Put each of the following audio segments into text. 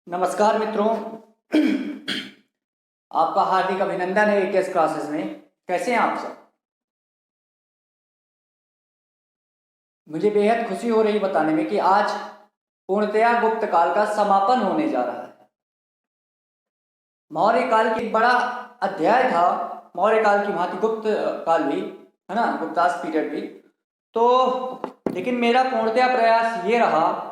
नमस्कार मित्रों। आपका हार्दिक अभिनंदन है एटीएस क्लासेस में। कैसे हैं आप सब? मुझे बेहद खुशी हो रही बताने में कि आज पूर्णतया गुप्त काल का समापन होने जा रहा है। मौर्य काल की एक बड़ा अध्याय था, मौर्य काल की भांति गुप्त काल भी है ना, गुप्तास पीरियड भी। तो लेकिन मेरा पूर्णतया प्रयास ये रहा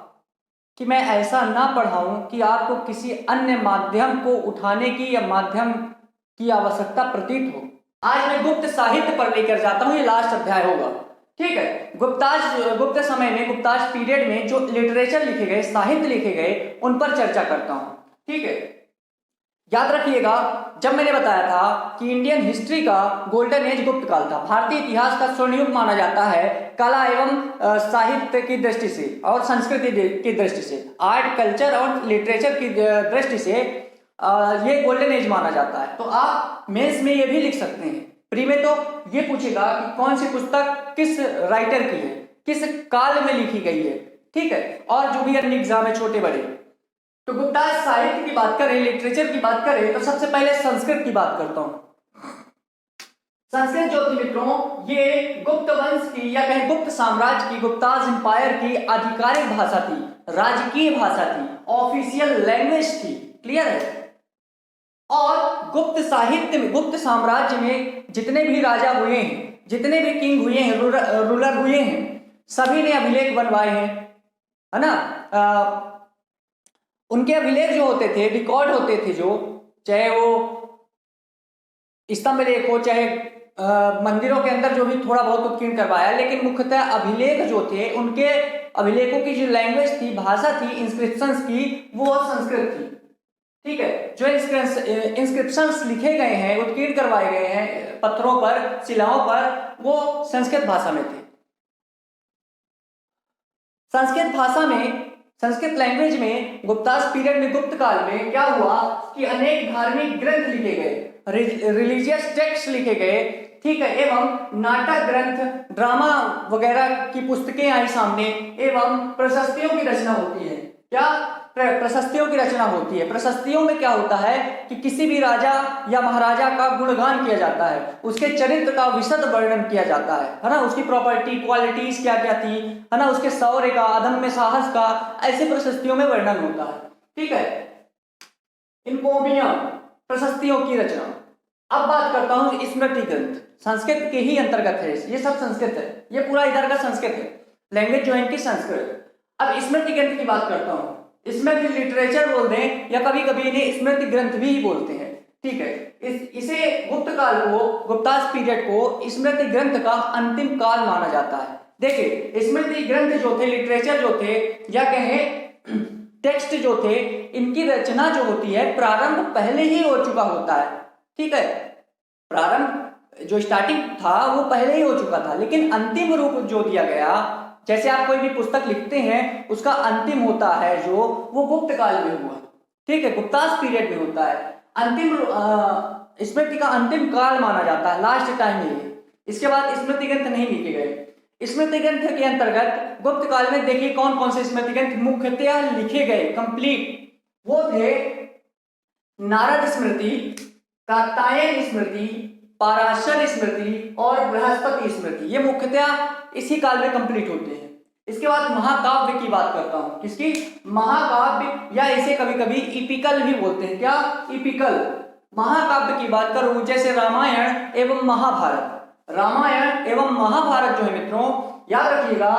कि मैं ऐसा ना पढ़ाऊं कि आपको किसी अन्य माध्यम को उठाने की या माध्यम की आवश्यकता प्रतीत हो। आज मैं गुप्त साहित्य पर लेकर जाता हूं, ये लास्ट अध्याय होगा। ठीक है, गुप्त समय में, गुप्ताज पीरियड में जो लिटरेचर लिखे गए, साहित्य लिखे गए, उन पर चर्चा करता हूं। ठीक है, याद रखिएगा, जब मैंने बताया था कि इंडियन हिस्ट्री का गोल्डन एज गुप्त काल था, भारतीय इतिहास का स्वर्णयुग माना जाता है कला एवं साहित्य की दृष्टि से और संस्कृति की दृष्टि से, आर्ट कल्चर और लिटरेचर की दृष्टि से ये गोल्डन एज माना जाता है। तो आप मेंस में ये भी लिख सकते हैं। प्री में तो ये पूछेगा कि कौन सी पुस्तक किस राइटर की है, किस काल में लिखी गई है। ठीक है, और जो भी अन्य एग्जाम है छोटे बड़े। तो गुप्ताज साहित्य की बात करें, लिटरेचर की बात करें, तो सबसे पहले संस्कृत की बात करता हूं। संस्कृत जो थी मित्रों, ये गुप्त वंश की या कहें गुप्त साम्राज्य की, गुप्ताज एम्पायर की आधिकारिक भाषा थी, राजकीय भाषा थी, ऑफिशियल लैंग्वेज थी। क्लियर है? और गुप्त साहित्य में, गुप्त साम्राज्य में जितने भी राजा हुए हैं, जितने भी किंग हुए हैं, रूलर हुए हैं, सभी ने अभिलेख बनवाए हैं, है ना। उनके अभिलेख जो होते थे, रिकॉर्ड होते थे, जो चाहे वो स्तंभ लेख हो, चाहे मंदिरों के अंदर जो भी थोड़ा बहुत उत्कीर्ण करवाया, लेकिन मुख्यतः अभिलेख जो थे, उनके अभिलेखों की जो लैंग्वेज थी, भाषा थी इंस्क्रिप्शंस की, वो संस्कृत थी। ठीक है, जो इंस्क्रिप्शंस लिखे गए हैं, उत्कीर्ण करवाए गए हैं पत्थरों पर, शिलाओं पर, वो संस्कृत भाषा में थे। संस्कृत भाषा में, संस्कृत लैंग्वेज में गुप्तास पीरियड में, गुप्त काल में क्या हुआ कि अनेक धार्मिक ग्रंथ लिखे गए, रिलीजियस टेक्स्ट लिखे गए। ठीक है, एवं नाटक ग्रंथ, ड्रामा वगैरह की पुस्तकें आई सामने, एवं प्रशस्तियों की रचना होती है। क्या प्रशस्तियों की रचना होती है? प्रशस्तियों में क्या होता है कि किसी भी राजा या महाराजा का गुणगान किया जाता है, उसके चरित्र का विशद वर्णन किया जाता है ना, उसकी प्रॉपर्टी, क्वालिटीज क्या क्या थी, है ना, उसके शौर्य का, अदम्य साहस का, ऐसे प्रशस्तियों में वर्णन होता है। ठीक है, इनकोबियम, प्रशस्तियों की रचना। अब बात करता हूं स्मृति ग्रंथ, संस्कृत के ही अंतर्गत है, ये सब संस्कृत है, ये पूरा इधर का संस्कृत है, लैंग्वेज जो है इनकी संस्कृत। अब स्मृति ग्रंथ की बात करता हूं, स्मृति लिटरेचर बोल दें या कभी कभी इन्हें स्मृति ग्रंथ भी बोलते हैं। ठीक है, इसे गुप्त काल को, गुप्तास पीरियड को स्मृति ग्रंथ का अंतिम काल माना जाता है। देखिए, स्मृति ग्रंथ जो थे, लिटरेचर जो थे, या कहें टेक्स्ट जो थे, इनकी रचना जो होती है, प्रारंभ पहले ही हो चुका होता है। ठीक है, प्रारंभ जो स्टार्टिंग था वो पहले ही हो चुका था, लेकिन अंतिम रूप जो दिया गया, जैसे आप कोई भी पुस्तक लिखते हैं, उसका अंतिम होता है जो, वो गुप्त काल में हुआ। ठीक है, गुप्तास पीरियड में होता है। अंतिम स्मृति का अंतिम काल माना जाता है, लास्ट टाइम ही। इसके बाद स्मृति ग्रंथ नहीं लिखे गए। स्मृति ग्रंथ के अंतर्गत गुप्त काल में देखिए कौन कौन से स्मृति ग्रंथ मुख्यतः लिखे गए कंप्लीट, वो थे नारद स्मृति, कात्यायन स्मृति, पराशर स्मृति और बृहस्पति स्मृति। ये मुख्यतः इसी काल में कंप्लीट होते हैं। इसके बाद महाकाव्य की बात करता हूं, किसकी? महाकाव्य, या इसे कभी कभी इपिकल भी बोलते हैं। क्या? इपिकल। महाकाव्य की बात करूं, जैसे रामायण एवं महाभारत। रामायण एवं महाभारत जो है मित्रों, याद रखिएगा,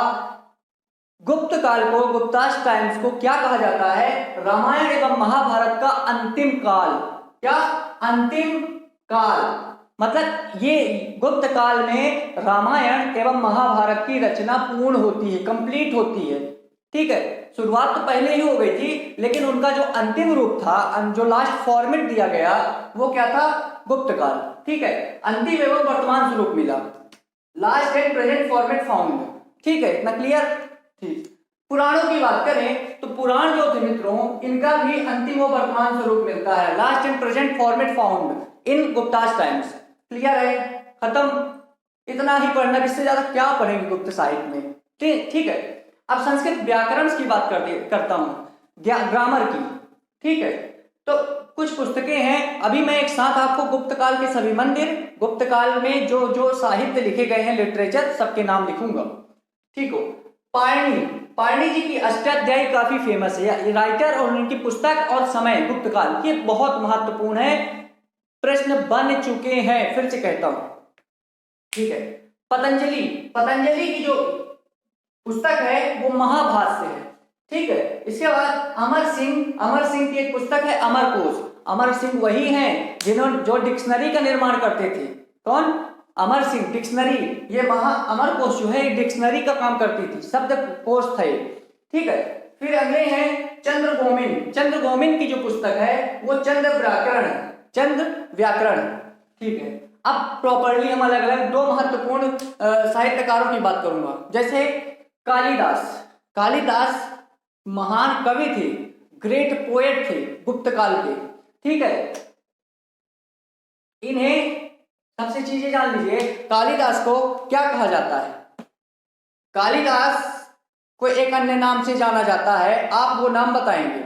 गुप्त काल को, गुप्तास टाइम्स को क्या कहा जाता है? रामायण एवं महाभारत का अंतिम काल। क्या? अंतिम काल। मतलब ये गुप्त काल में रामायण एवं महाभारत की रचना पूर्ण होती है, कंप्लीट होती है। ठीक है, शुरुआत तो पहले ही हो गई थी, लेकिन उनका जो अंतिम रूप था, जो लास्ट फॉर्मेट दिया गया, वो क्या था? गुप्त काल। ठीक है, अंतिम एवं वर्तमान स्वरूप मिला, last and present format found. ठीक है, इतना क्लियर? ठीक। पुराणों की बात करें तो पुराण जो थे मित्रों, इनका भी अंतिम और वर्तमान स्वरूप मिलता है, last and present format found in Guptas times. Clear है? खत्म। इतना ही पढ़ना, इससे ज्यादा क्या पढ़ेंगे गुप्त साहित्य में। ठीक है, अब संस्कृत व्याकरण की बात करता हूं, ग्रामर की। ठीक है, तो कुछ पुस्तकें हैं। अभी मैं एक साथ आपको गुप्त काल के सभी मंदिर, गुप्त काल में जो जो साहित्य लिखे गए हैं, लिटरेचर, सबके नाम लिखूंगा। ठीक हो। पाणिनि, पाणिनि जी की अष्टाध्यायी काफी फेमस है, राइटर, और उनकी पुस्तक और समय गुप्त काल ये बहुत महत्वपूर्ण है, प्रश्न बन चुके हैं, फिर से कहता हूं। ठीक है। पतंजलि, पतंजलि की जो पुस्तक है वो महाभाष्य है। ठीक है। इसके बाद अमर सिंह, अमर सिंह की एक पुस्तक है अमरकोश। अमर सिंह वही हैं जिन्होंने जो डिक्शनरी का निर्माण करते थे। कौन? अमर सिंह। डिक्शनरी, ये अमरकोश जो है डिक्शनरी का काम करती थी, शब्द कोश थे। ठीक है। फिर अगले हैं चंद्र गोमिन। चंद्र गोमिन की जो पुस्तक है वो चंद्र व्याकरण है, चंद्र व्याकरण। ठीक है। अब प्रॉपर्ली हम अलग अलग दो महत्वपूर्ण साहित्यकारों की बात करूंगा। जैसे कालिदास, कालिदास महान कवि थे, ग्रेट पोएट थे गुप्त काल के। ठीक है। इन्हें सबसे चीजें जान लीजिए, कालिदास को क्या कहा जाता है? कालिदास को एक अन्य नाम से जाना जाता है, आप वो नाम बताएंगे।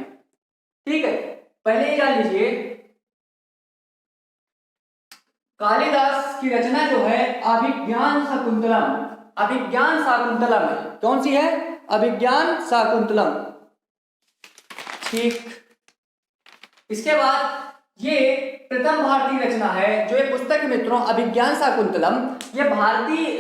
ठीक है। पहले ये जान लीजिए, कालिदास की रचना जो है अभिज्ञान शाकुंतलम, अभिज्ञान शाकुंतलम है। कौन सी है? अभिज्ञान शाकुंतलम। ठीक। इसके बाद ये प्रथम भारतीय रचना है, जो ये पुस्तक मित्रों अभिज्ञान शाकुंतलम, ये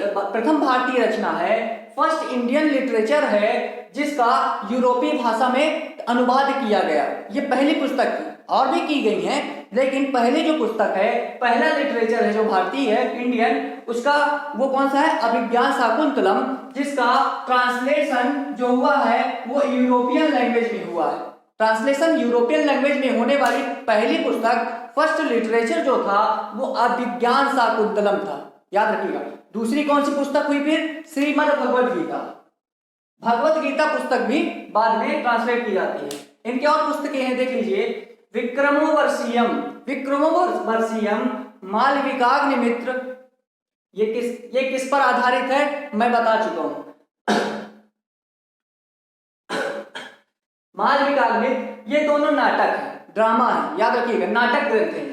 प्रथम भारतीय रचना है, फर्स्ट इंडियन लिटरेचर है जिसका यूरोपीय भाषा में अनुवाद किया गया। ये पहली पुस्तक थी, और भी की गई हैं, लेकिन पहले जो पुस्तक है, पहला लिटरेचर है जो भारतीय है, इंडियन, उसका वो कौन सा है? अभिज्ञान शाकुंतलम, जिसका ट्रांसलेशन जो हुआ है वो यूरोपियन लैंग्वेज में हुआ है। ट्रांसलेशन यूरोपियन लैंग्वेज में होने वाली पहली पुस्तक, फर्स्ट लिटरेचर जो था वो अभिज्ञान शाकुंतलम था, याद रखिएगा। दूसरी कौन सी पुस्तक हुई फिर? श्रीमद् भगवद गीता। भगवद गीता पुस्तक भी बाद में ट्रांसलेट की जाती है। इनके और पुस्तकें हैं, देख लीजिए। विक्रमोर्वशीयम, विक्रमोर्वशीयम, मालविकाग्निमित्र, ये किस पर आधारित है मैं बता चुका हूं। मालविकाग्निमित्र, ये दोनों नाटक है, ड्रामा है, याद रखिएगा, नाटक ग्रंथ है।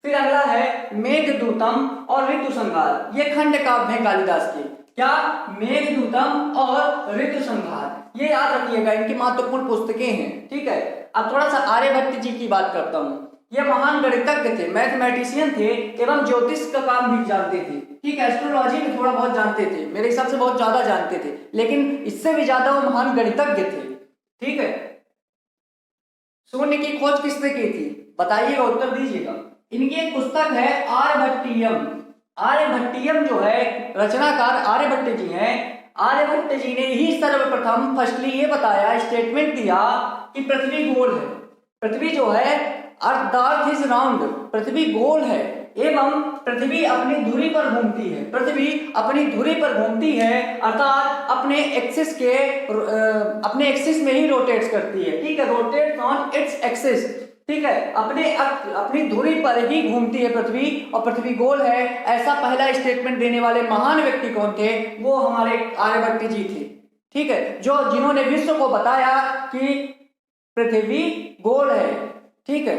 फिर अगला है मेघदूतम और ऋतु संहार, ये खंड काव्य है कालिदास के। क्या? मेघदूतम और ऋतु संहार, ये याद रखिएगा, इनकी महत्वपूर्ण पुस्तकें हैं। ठीक है। अब थोड़ा सा आर्यभट्ट जी की बात करता हूं। ये महान गणितज्ञ थे, मैथमेटिशियन थे, एवं ज्योतिष का काम भी जानते थे। ठीक है। एस्ट्रोलॉजी में थोड़ा बहुत जानते थे, मेरे हिसाब से बहुत ज्यादा जानते थे, लेकिन इससे भी ज्यादा वो महान गणितज्ञ थे। ठीक है। शून्य की खोज किसने की थी? बताइएगा, उत्तर दीजिएगा। इनकी एक पुस्तक है आर्यभट्टियम। आर्यभट्टियम जो है रचनाकार आर्यभट्ट जी हैं। आर्यभट्ट जी ने ही सर्वप्रथम फर्स्टली ये बताया, स्टेटमेंट दिया कि पृथ्वी गोल है। पृथ्वी जो है, अर्थ इज राउंड, पृथ्वी गोल है, एवं पृथ्वी अपनी धुरी पर घूमती है। पृथ्वी अपनी धुरी पर घूमती है, अर्थात अपने एक्सिस में ही रोटेट्स करती है। ठीक है। Rotates on its axis. ठीक है। अपनी धुरी पर ही घूमती है पृथ्वी, और पृथ्वी गोल है। ऐसा पहला स्टेटमेंट देने वाले महान व्यक्ति कौन थे? वो हमारे आर्यभट्ट जी थे। ठीक है। जिन्होंने विश्व को बताया कि पृथ्वी गोल है। ठीक है।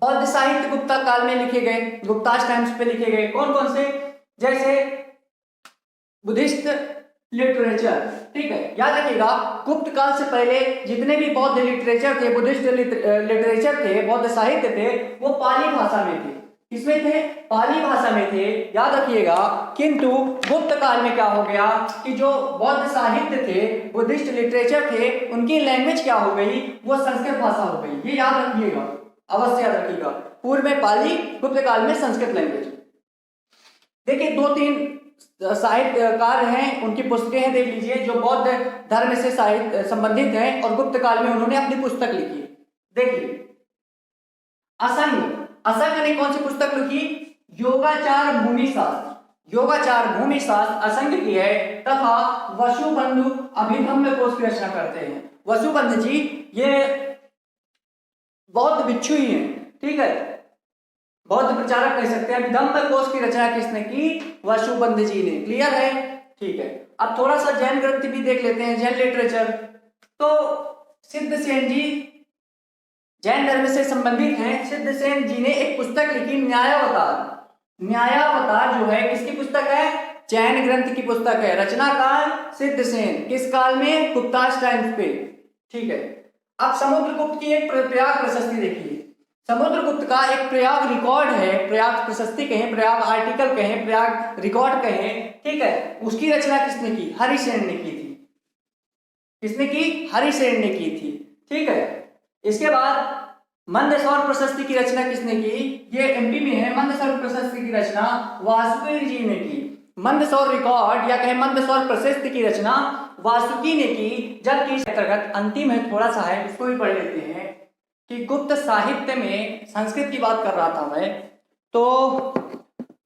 बौद्ध साहित्य गुप्ता काल में लिखे गए, गुप्ताश टाइम्स पे लिखे गए। कौन कौन से? जैसे बुद्धिस्ट लिटरेचर। ठीक है। याद रखिएगा, गुप्त काल से पहले जितने भी बौद्ध लिटरेचर थे, बुद्धिस्ट लिटरेचर थे, बौद्ध साहित्य थे, वो पाली भाषा में थे। किसमें थे? पाली भाषा में थे, याद रखिएगा। किंतु गुप्त काल में क्या हो गया कि जो बौद्ध साहित्य थे, बुद्धिस्ट लिटरेचर थे, उनकी लैंग्वेज क्या हो गई? वो संस्कृत भाषा हो गई। ये याद रखिएगा, अवश्य याद रखिएगा। पूर्व में पाली, गुप्त काल में संस्कृत लैंग्वेज। देखिए, दो तीन साहित्यकार हैं, उनकी पुस्तकें हैं, देख लीजिए, जो बौद्ध धर्म से साहित्य संबंधित हैं और गुप्त काल में उन्होंने अपनी पुस्तक लिखी। देखिए, असंग, असंग ने कौन सी पुस्तक लिखी? योगाचार भूमिशास्त्र। योगाचार भूमिशास्त्र असंग की है, तथा वसुबंधु अभिधम्म कोश की रचना करते हैं। वसुबंधु जी ये बौद्ध भिक्षु ही हैं। ठीक है। बौद्ध प्रचारक कह सकते हैं। अभिधम्म कोश की रचना किसने की? वसुबंधु जी ने। क्लियर है? ठीक है। अब थोड़ा सा जैन ग्रंथ भी देख लेते हैं, जैन लिटरेचर। तो सिद्धसेन जी जैन धर्म से संबंधित हैं। सिद्धसेन जी ने एक पुस्तक लिखी न्यायावतार। न्यायावतार जो है किसकी पुस्तक है? जैन ग्रंथ की पुस्तक है। रचनाकार सिद्धसेन। किस काल में? गुप्ताश टाइम्स पे। ठीक है। अब समुद्रगुप्त की एक प्रयाग प्रशस्ति देखिए। समुद्रगुप्त का एक प्रयाग रिकॉर्ड है, प्रयाग प्रशस्ति कहें, प्रयाग आर्टिकल कहें, प्रयाग रिकॉर्ड कहें, ठीक है। उसकी रचना किसने की? हरिसेन ने की थी। किसने की? हरिसेन ने की थी। ठीक है। इसके बाद मंदसौर प्रशस्ति की रचना किसने की? ये एमपी में है। मंदसौर प्रशस्ति की रचना वासुकी जी ने की। मंदसौर रिकॉर्ड या कहें मंदसौर प्रशस्ति की रचना वासुकी ने की। जबकि अंतर्गत अंतिम है, थोड़ा सा है, उसको भी पढ़ लेते हैं कि गुप्त साहित्य में, संस्कृत की बात कर रहा था मैं, तो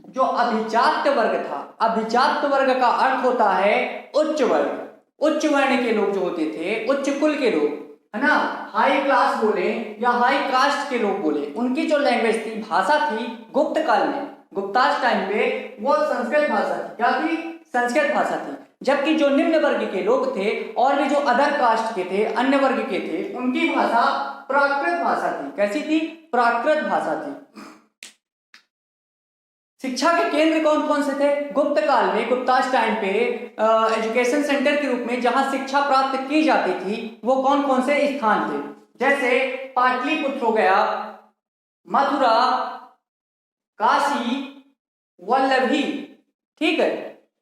जो अभिजात वर्ग था, अभिजात वर्ग का अर्थ होता है उच्च वर्ग। उच्च वर्ण के लोग जो होते थे, उच्च कुल के लोग, है ना, हाई क्लास बोले या हाई कास्ट के लोग बोले, उनकी जो लैंग्वेज थी, भाषा थी गुप्त काल में, गुप्ताश टाइम पे, वो संस्कृत भाषा थी। क्या थी? संस्कृत भाषा थी। जबकि जो निम्न वर्ग के लोग थे और भी जो अदर कास्ट के थे, अन्य वर्ग के थे, उनकी भाषा प्राकृत भाषा थी। कैसी थी? प्राकृत भाषा थी। शिक्षा के केंद्र कौन कौन से थे गुप्त काल में? गुप्ताश टाइम पे एजुकेशन सेंटर के रूप में जहां शिक्षा प्राप्त की जाती थी, वो कौन कौन से स्थान थे? जैसे पाटलिपुत्र हो गया, मथुरा, काशी, वल्लभी। ठीक है।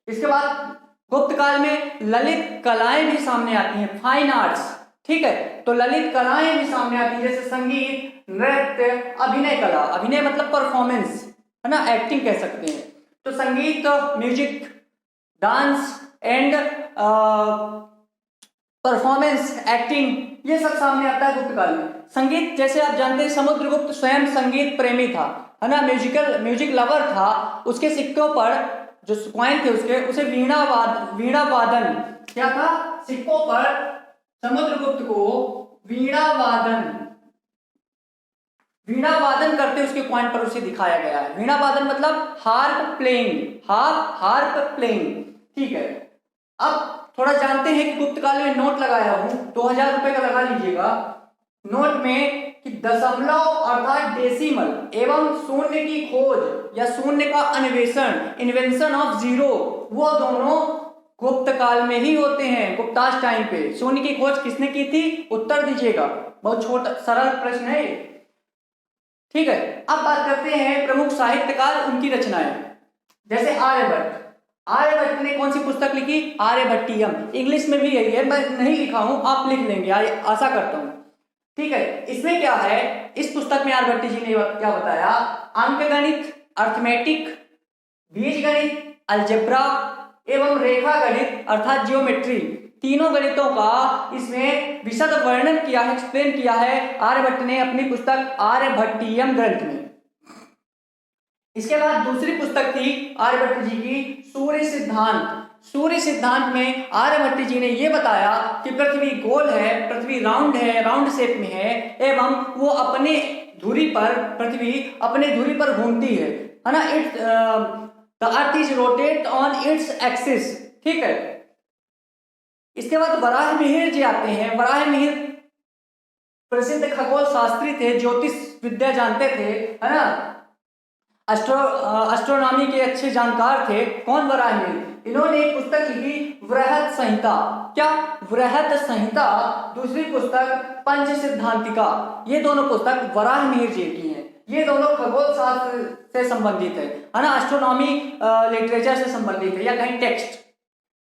इसके बाद गुप्त काल में ललित कलाएं भी सामने आती हैं, फाइन आर्ट्स। ठीक है। तो ललित कलाएं भी सामने आती हैं, जैसे संगीत, नृत्य, अभिनय कला। अभिनय मतलब परफॉर्मेंस, है ना, एक्टिंग कह सकते हैं। तो संगीत, music, dance and performance, acting, ये सब सामने आता है गुप्त काल में। संगीत, जैसे आप जानते हैं समुद्रगुप्त स्वयं संगीत प्रेमी था, है ना, म्यूजिक लवर था। उसके सिक्कों पर जो कॉइन थे उसके, उसे वीणा वादन क्या था? सिक्कों पर समुद्रगुप्त को वीणा वादन करते उसके कॉइन पर उसे दिखाया गया है। वीणा वादन मतलब हार्प प्लेइंग, हार्प प्लेइंग। ठीक है। अब थोड़ा जानते हैं कि गुप्त काल में नोट लगाया हूं, 2000 रुपए का लगा लीजिएगा। नोट में कि दशमलव अर्थात डेसिमल एवं शून्य की खोज या शून्य का अन्वेषण, इन्वेंशन ऑफ जीरो, वो दोनों गुप्त काल में ही होते हैं। गुप्ताश टाइम पे शून्य की खोज किसने की थी? उत्तर दीजिएगा, बहुत छोटा सरल प्रश्न है। ठीक है। अब बात करते हैं प्रमुख साहित्यकार, उनकी रचनाएं। जैसे आर्यभट्ट। आर्यभट्ट ने कौन सी पुस्तक लिखी? आर्यभट्टियम। इंग्लिश में भी यही है, मैं नहीं लिखा हूं, आप लिख लेंगे, आशा करता हूं। ठीक है। इसमें क्या है? इस पुस्तक में आर्यभट्ट जी ने क्या बताया? अंकगणित, अर्थमेटिक, बीजगणित, अलजेब्रा एवं रेखा गणित अर्थात जियोमेट्री, तीनों गणितों का इसमें विशद वर्णन किया है, एक्सप्लेन किया है आर्यभट्ट ने अपनी पुस्तक आर्यभट्टियम ग्रंथ में। इसके बाद दूसरी पुस्तक थी आर्यभट्ट जी की सूर्य सिद्धांत। सूर्य सिद्धांत में आर्यभट्ट जी ने यह बताया कि पृथ्वी गोल है, पृथ्वी राउंड है, राउंड शेप में है, एवं वो अपने धुरी पर, पृथ्वी अपने धुरी पर घूमती है ना। The earth is rotate on its axis. ठीक है। इसके बाद वराह मिहिर जी आते हैं। वराह मिहिर प्रसिद्ध खगोल शास्त्री थे, ज्योतिष विद्या जानते थे, है ना, एस्ट्रोनॉमी के अच्छे जानकार थे। कौन? वराह मिहिर। इन्होंने एक पुस्तक लिखी वृहत संहिता। क्या? वृहत संहिता। दूसरी पुस्तक पंच सिद्धांतिका। ये दोनों पुस्तक वराह मिहिर जी की हैं। ये दोनों खगोल शास्त्र से संबंधित है ना, एस्ट्रोनॉमी लिटरेचर से संबंधित है या कहीं टेक्स्ट।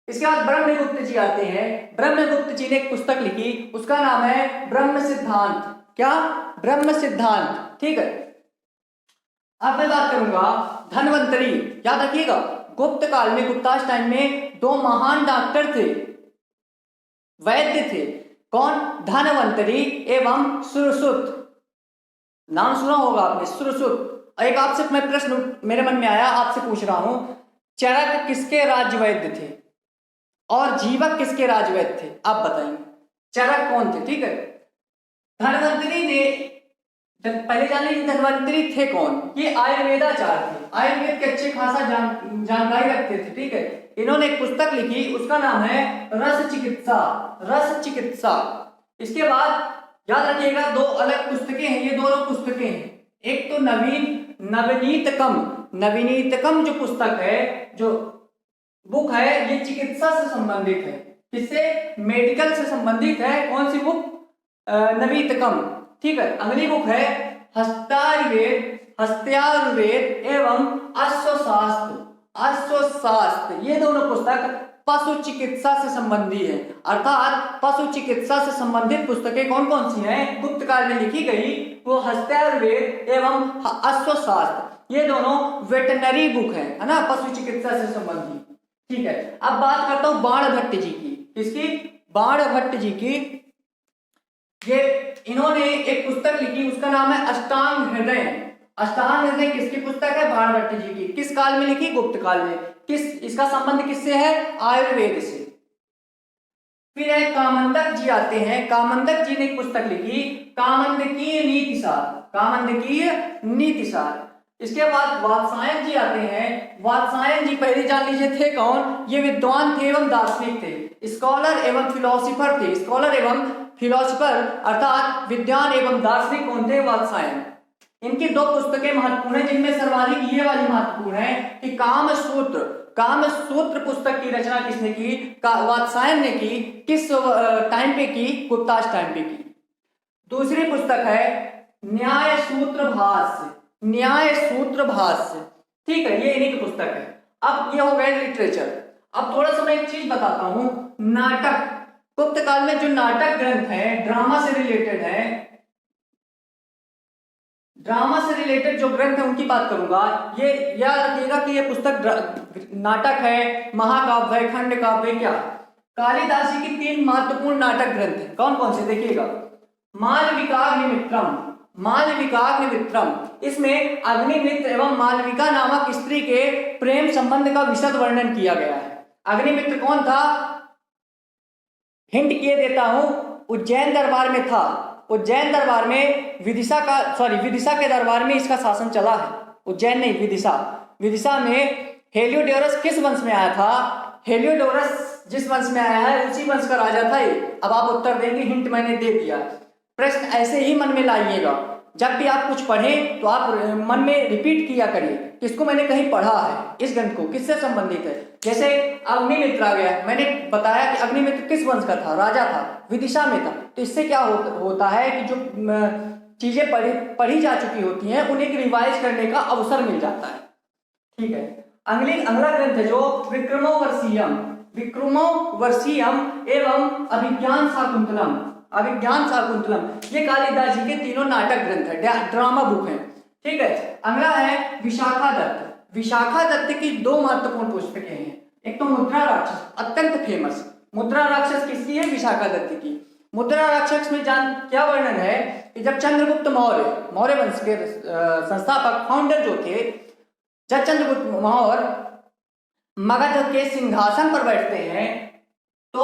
इसके बाद ब्रह्मगुप्त जी आते हैं। ब्रह्मगुप्त जी ने एक पुस्तक लिखी, उसका नाम है ब्रह्म सिद्धांत। क्या? ब्रह्म सिद्धांत। ठीक है। अब मैं बात करूंगा धन्वंतरी। याद रखिएगा, गुप्त काल में, गुप्ताश टाइम में दो महान डॉक्टर थे, वैद्य थे। कौन? धन्वंतरी एवं सुरसुत। नाम सुना होगा आपने, सुरसुत। एक आपसे मैं प्रश्न मेरे मन में आया, आपसे पूछ रहा हूं, चरक किसके राज्य वैद्य थे और जीवक किसके राज्य वैद्य थे? आप बताएंगे। चरक कौन थे? ठीक है। धन्वंतरी ने, पहले जान लीजिए धन्वंतरी थे कौन। ये आयुर्वेदाचार्य थे, आयुर्वेद के अच्छे खासा जानकारी रखते थे। ठीक है। इन्होंने एक पुस्तक लिखी, उसका नाम है रस चिकित्सा। रस चिकित्सा। इसके बाद याद रखिएगा, दो अलग पुस्तकें हैं, ये दोनों पुस्तकें हैं। एक तो नवीनीतकम जो पुस्तक है, जो बुक है, ये चिकित्सा से संबंधित है। किससे? मेडिकल से संबंधित है। कौन सी बुक? नवीनतम। ठीक है। अगली बुक है हस्त्यायुर्वेद एवं अश्वशास्त्र। ये दोनों पुस्तक पशु चिकित्सा से संबंधी है। अर्थात पशु चिकित्सा से संबंधित पुस्तकें कौन कौन सी हैं? गुप्त काल में लिखी गई वो हस्त्यायुर्वेद एवं अश्वशास्त्र, ये दोनों वेटनरी बुक है ना, पशु चिकित्सा से संबंधित। ठीक है। अब बात करता हूं बाणभट्ट जी की। किसकी? बाणभट्ट जी की। ये इन्होंने एक पुस्तक लिखी, उसका नाम है अष्टांग हृदय। अष्टांग हृदय किसकी पुस्तक है? बाणभट्ट जी की। किस काल में लिखी? गुप्त काल में। इसका संबंध किससे है? आयुर्वेद से। फिर है कामंदक जी आते हैं। कामंदक जी ने एक पुस्तक लिखी, कामंदकीय नीतिसार। इसके बाद वात्सायन जी आते हैं। वात्सायन जी पहले जान लीजिए थे कौन? ये विद्वान थे एवं दार्शनिक थे, स्कॉलर एवं फिलोसोफर थे। स्कॉलर एवं फिलोसोफर अर्थात विद्वान एवं दार्शनिक कौन थे? वात्सायन। इनकी दो पुस्तकें महत्वपूर्ण है, जिनमें सर्वाधिक ये वाली महत्वपूर्ण है कि कामसूत्र पुस्तक की रचना किसने की? वात्सायन ने की। किस टाइम पे की? गुप्ताश टाइम पे की। दूसरी पुस्तक है न्याय सूत्र भाष्य। ठीक है, ये इन्हीं की पुस्तक है। अब ये हो गए लिटरेचर। अब थोड़ा सा मैं एक चीज बताता हूं। नाटक, गुप्त काल में जो नाटक ग्रंथ है, ड्रामा से रिलेटेड जो ग्रंथ है उनकी बात करूंगा। ये याद रखिएगा कि ये पुस्तक नाटक है, महाकाव्य है, खंड काव्य। क्या? कालिदास जी की 3 महत्वपूर्ण नाटक ग्रंथ है। कौन कौन से? देखिएगा। मालविकाग्निमित्रम। इसमें अग्निमित्र एवं मालविका नामक स्त्री के प्रेम संबंध का विशद वर्णन किया गया है। अग्निमित्र कौन था? हिंट किए देता हूं, उज्जैन दरबार में था। उज्जैन दरबार में विदिशा के दरबार में इसका शासन चला है। उज्जैन नहीं, विदिशा में हेलियोडोरस किस वंश में आया था? हेलियोडोरस जिस वंश में आया है उसी वंश का राजा था ये। अब आप उत्तर देंगे, हिंट मैंने दे दिया। प्रश्न ऐसे ही मन में लाइएगा। जब भी आप कुछ पढ़ें तो आप मन में रिपीट किया करिए किसको मैंने कहीं पढ़ा है, इस ग्रंथ को किससे संबंधित है। जैसे अग्निमित्र आ गया, मैंने बताया कि अग्निमित्र किस वंश का था? राजा था, विदिशा में था। तो इससे क्या होता है कि जो चीजें पढ़ी जा चुकी होती हैं उन्हें रिवाइज करने का अवसर मिल जाता है। ठीक है। अगला ग्रंथ है जो विक्रमोर्वशीयम एवं अभिज्ञान शाकुंतलम। ये कालिदास जी के तीनों नाटक ग्रंथ है, ड्रामा बुक है। ठीक है। अगला है विशाखा दत्त की 2 महत्वपूर्ण पुस्तकें हैं। एक तो मुद्रा राक्षस, अत्यंत फेमस। मुद्रा राक्षस किसकी है? विशाखा दत्त की। मुद्रा राक्षस में क्या वर्णन है कि जब चंद्रगुप्त मौर्य वंश के संस्थापक फाउंडर जो थे, जब चंद्रगुप्त मौर्य मगध के सिंहासन पर बैठते हैं तो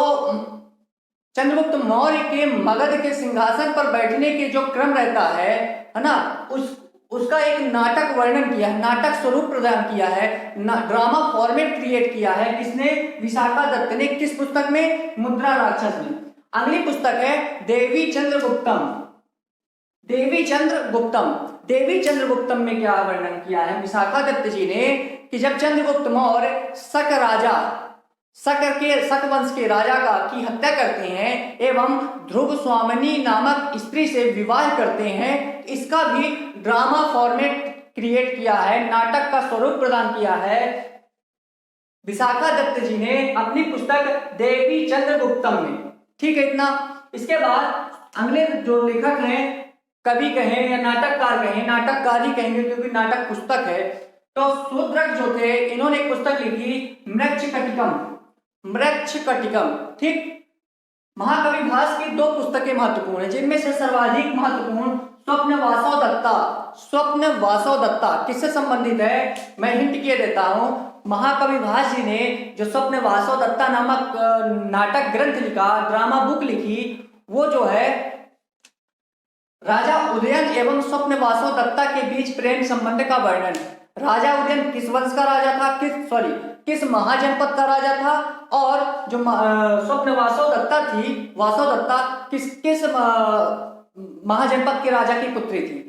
चंद्रगुप्त मौर्य के मगध के सिंहासन पर बैठने के जो क्रम रहता है ना, उसका एक नाटक वर्णन किया है, नाटक स्वरूप प्रदान किया है, ड्रामा फॉर्मेट क्रिएट किया है। किसने? विशाखा दत्त ने। किस पुस्तक में? मुद्रा राक्षस में। अगली पुस्तक है देवी चंद्रगुप्तम में क्या वर्णन किया है विशाखा दत्त जी ने कि जब चंद्रगुप्त मौर्य शक वंश के राजा की हत्या करते हैं एवं ध्रुव स्वामिनी नामक स्त्री से विवाह करते हैं, इसका भी ड्रामा फॉर्मेट क्रिएट किया है, नाटक का स्वरूप प्रदान किया है विशाखा दत्त जी ने अपनी पुस्तक देवी चंद्रगुप्तम में। ठीक है, इतना। इसके बाद अगले जो लेखक हैं, कवि कहें या नाटककार कहें, नाटककार ही कहेंगे क्योंकि नाटक पुस्तक है, तो शूद्रक जो थे इन्होंने एक पुस्तक लिखी मृच्छकटिकम। ठीक। महाकवि भास की 2 पुस्तकें महत्वपूर्ण है, जिनमें से सर्वाधिक महत्वपूर्ण स्वप्नवासव दत्ता किससे संबंधित है? मैं हिंट किए देता हूं। महाकवि भास जी ने जो स्वप्नवासव दत्ता नामक नाटक ग्रंथ लिखा, ड्रामा बुक लिखी, वो जो है राजा उदयन एवं स्वप्नवासव दत्ता के बीच प्रेम संबंध का वर्णन। राजा उदयन किस वंश का राजा था? किस महाजनपद का राजा था? और जो स्वप्नवासव दत्ता थी, वासव दत्ता किस महाजनपद के राजा की पुत्री थी।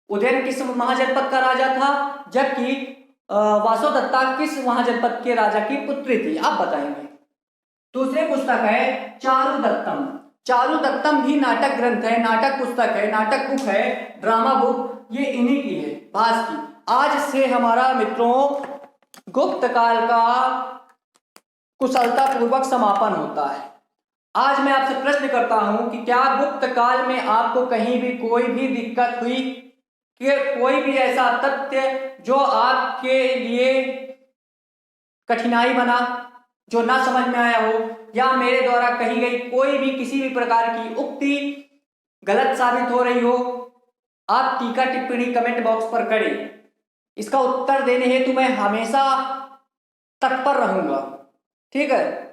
उदयन किस महाजनपद का राजा था, जबकि वासोदत्ता किस महाजनपद के राजा की पुत्री थी, आप बताएंगे। दूसरी पुस्तक है चारुदत्तम। चारुदत्तम भी नाटक ग्रंथ है, नाटक पुस्तक है, नाटक बुक है, ड्रामा बुक, ये इन्हीं की है, भास की। आज से हमारा मित्रों गुप्त काल का कुशलता पूर्वक समापन होता है। आज मैं आपसे प्रश्न करता हूं कि क्या गुप्त काल में आपको कहीं भी कोई भी दिक्कत हुई, कि कोई भी ऐसा तथ्य जो आपके लिए कठिनाई बना, जो ना समझ में आया हो, या मेरे द्वारा कही गई कोई भी किसी भी प्रकार की उक्ति गलत साबित हो रही हो, आप टीका टिप्पणी कमेंट बॉक्स पर करें। इसका उत्तर देने हेतु मैं हमेशा तत्पर रहूंगा, ठीक है।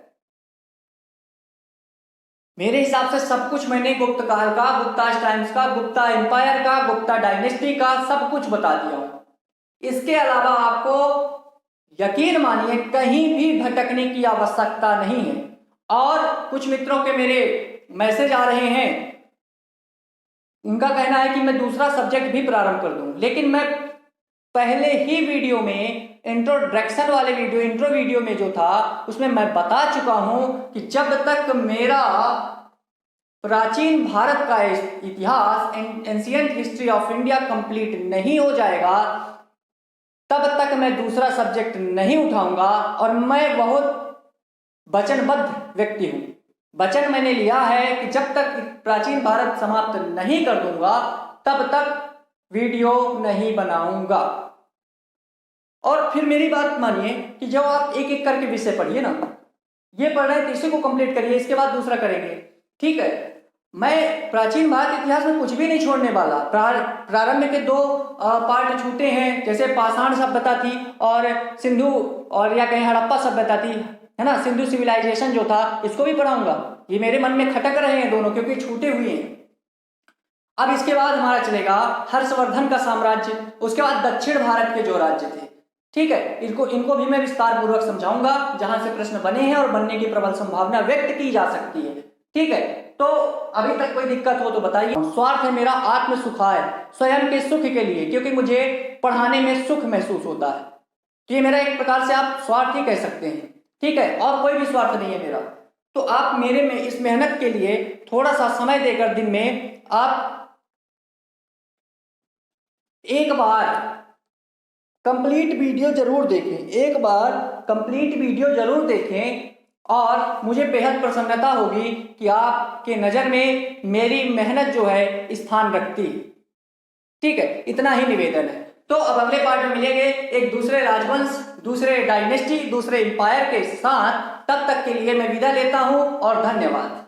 मेरे हिसाब से सब कुछ मैंने गुप्त काल का, गुप्ता टाइम्स का, गुप्ता एम्पायर का, गुप्ता डायनेस्टी का सब कुछ बता दिया हूं। इसके अलावा आपको यकीन मानिए कहीं भी भटकने की आवश्यकता नहीं है। और कुछ मित्रों के मेरे मैसेज आ रहे हैं, उनका कहना है कि मैं दूसरा सब्जेक्ट भी प्रारंभ कर दूं, लेकिन मैं पहले ही वीडियो में इंट्रोडक्शन वाले इंट्रो वीडियो में जो था उसमें मैं बता चुका हूं कि जब तक मेरा प्राचीन भारत का इतिहास, ancient history of India complete नहीं हो जाएगा, तब तक मैं दूसरा सब्जेक्ट नहीं उठाऊंगा। और मैं बहुत वचनबद्ध व्यक्ति हूं। वचन मैंने लिया है कि जब तक प्राचीन भारत समाप्त नहीं कर दूंगा तब तक वीडियो नहीं बनाऊंगा। और फिर मेरी बात मानिए कि जब आप एक एक करके विषय पढ़िए ना, ये पढ़ रहे हैं तो इसी को कंप्लीट करिए, इसके बाद दूसरा करेंगे, ठीक है। मैं प्राचीन भारत इतिहास में कुछ भी नहीं छोड़ने वाला। प्रारंभ के 2 पार्ट छूटे हैं, जैसे पाषाण सभ्यता थी और सिंधु, और या कहीं हड़प्पा सभ्यता थी, है ना, सिंधु सिविलाइजेशन जो था, इसको भी पढ़ाऊंगा। ये मेरे मन में खटक रहे हैं दोनों, क्योंकि छूटे हुए हैं। अब इसके बाद हमारा चलेगा हर्षवर्धन का साम्राज्य, उसके बाद दक्षिण भारत के जो राज्य थे, ठीक है, इनको भी मैं विस्तार पूर्वक समझाऊंगा, जहां से प्रश्न बने हैं और बनने की प्रबल संभावना व्यक्त की जा सकती है, ठीक है। तो अभी तक कोई दिक्कत हो तो बताइए। स्वार्थ है मेरा आत्म सुखाय, स्वयं के सुख के लिए, क्योंकि मुझे पढ़ाने में सुख महसूस होता है। तो ये मेरा एक प्रकार से आप स्वार्थ ही कह सकते हैं, ठीक है, और कोई भी स्वार्थ नहीं है मेरा। तो आप मेरे में इस मेहनत के लिए थोड़ा सा समय देकर दिन में आप एक बार कंप्लीट वीडियो जरूर देखें, एक बार कंप्लीट वीडियो जरूर देखें, और मुझे बेहद प्रसन्नता होगी कि आपके नजर में मेरी मेहनत जो है स्थान रखती है, ठीक है। इतना ही निवेदन है। तो अब अगले पार्ट में मिलेंगे एक दूसरे राजवंश, दूसरे डायनेस्टी, दूसरे एम्पायर के साथ। तब तक के लिए मैं विदा लेता हूं और धन्यवाद।